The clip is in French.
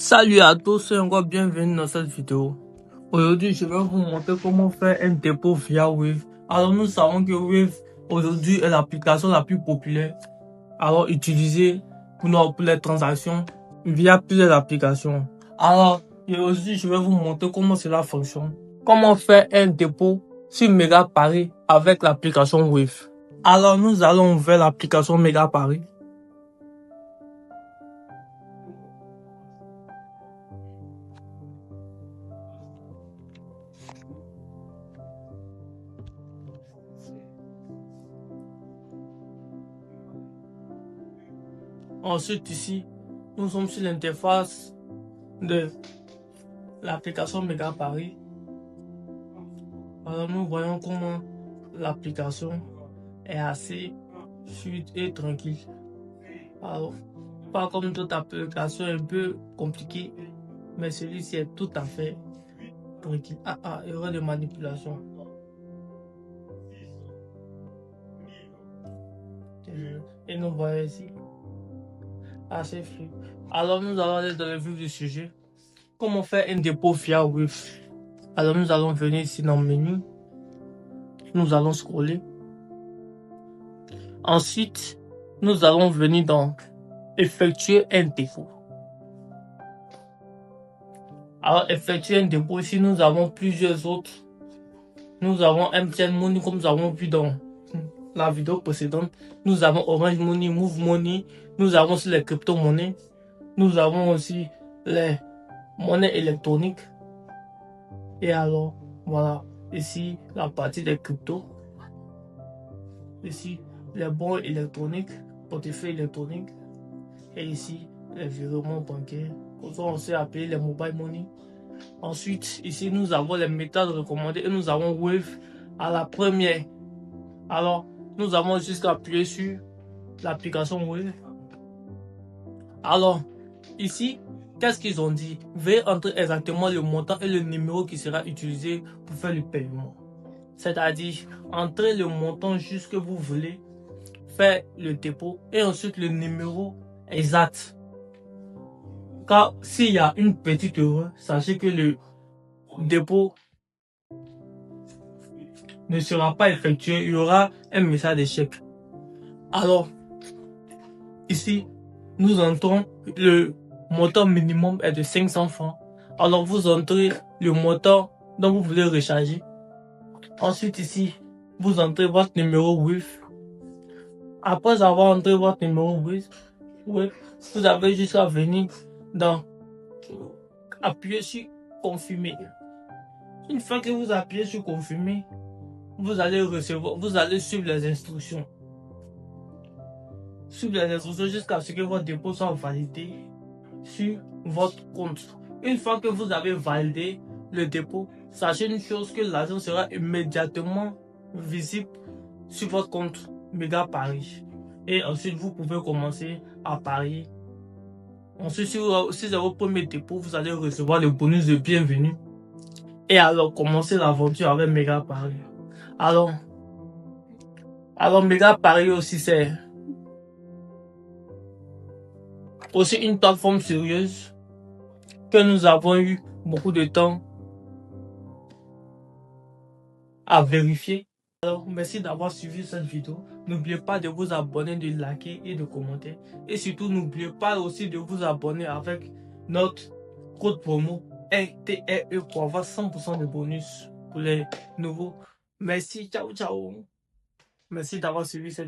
Salut à tous et encore bienvenue dans cette vidéo. Aujourd'hui, je vais vous montrer comment faire un dépôt via Wave. Alors, nous savons que Wave aujourd'hui est l'application la plus populaire. Alors, utilisée pour les transactions via plusieurs applications. Alors, aujourd'hui, je vais vous montrer comment cela fonctionne. Comment faire un dépôt sur Megapari avec l'application Wave. Alors, nous allons vers l'application Megapari. Ensuite, ici, nous sommes sur l'interface de l'application Megapari. Alors, nous voyons comment l'application est assez fluide et tranquille. Alors, pas comme toute application un peu compliquée, mais celui-ci est tout à fait tranquille. Erreur de manipulation. Et nous voyons ici, assez fluide. Alors, nous allons aller dans le vif du sujet. Comment faire un dépôt via Wave? Alors, nous allons venir ici dans le menu. Nous allons scroller. Ensuite, nous allons venir dans effectuer un dépôt. Alors, effectuer un dépôt, ici, nous avons plusieurs autres. Nous avons MTN Money, comme nous avons vu dans la vidéo précédente. Nous avons Orange Money, Move Money. Nous avons aussi les crypto-monnaies. Nous avons aussi les monnaies électroniques. Et alors, voilà. Ici, la partie des cryptos. Ici, les bons électroniques, portefeuille électronique. Et ici, les virements bancaires. On sait appeler les mobile money. Ensuite, ici, nous avons les méthodes recommandées et nous avons Wave à la première. Alors, nous avons jusqu'à appuyer sur l'application Wave. Alors, ici, qu'est-ce qu'ils ont dit? Veuillez entrer exactement le montant et le numéro qui sera utilisé pour faire le paiement. C'est-à-dire, entrez le montant juste que vous voulez faire le dépôt et ensuite le numéro exact. Car s'il y a une petite erreur, sachez que le dépôt ne sera pas effectué, il y aura un message d'échec. Alors, ici, nous entrons, le montant minimum est de 500 francs. Alors, vous entrez le montant dont vous voulez recharger. Ensuite, ici, vous entrez votre numéro Wave. Après avoir entré votre numéro Wave, vous avez juste à venir dans appuyer sur confirmer. Une fois que vous appuyez sur confirmer, vous allez suivre les instructions. Suivre les instructions jusqu'à ce que votre dépôt soit validé sur votre compte. Une fois que vous avez validé le dépôt, sachez une chose, que l'argent sera immédiatement visible sur votre compte Megapari. Et ensuite, vous pouvez commencer à parier. Ensuite, si c'est votre premier dépôt, vous allez recevoir le bonus de bienvenue. Et alors, commencer l'aventure avec Megapari. Alors Megapari aussi, c'est aussi une plateforme sérieuse que nous avons eu beaucoup de temps à vérifier. Alors, merci d'avoir suivi cette vidéo. N'oubliez pas de vous abonner, de liker et de commenter. Et surtout, n'oubliez pas aussi de vous abonner avec notre code promo RTRE pour avoir 100% de bonus pour les nouveaux. Merci, ciao, ciao. Merci d'avoir suivi cette vidéo.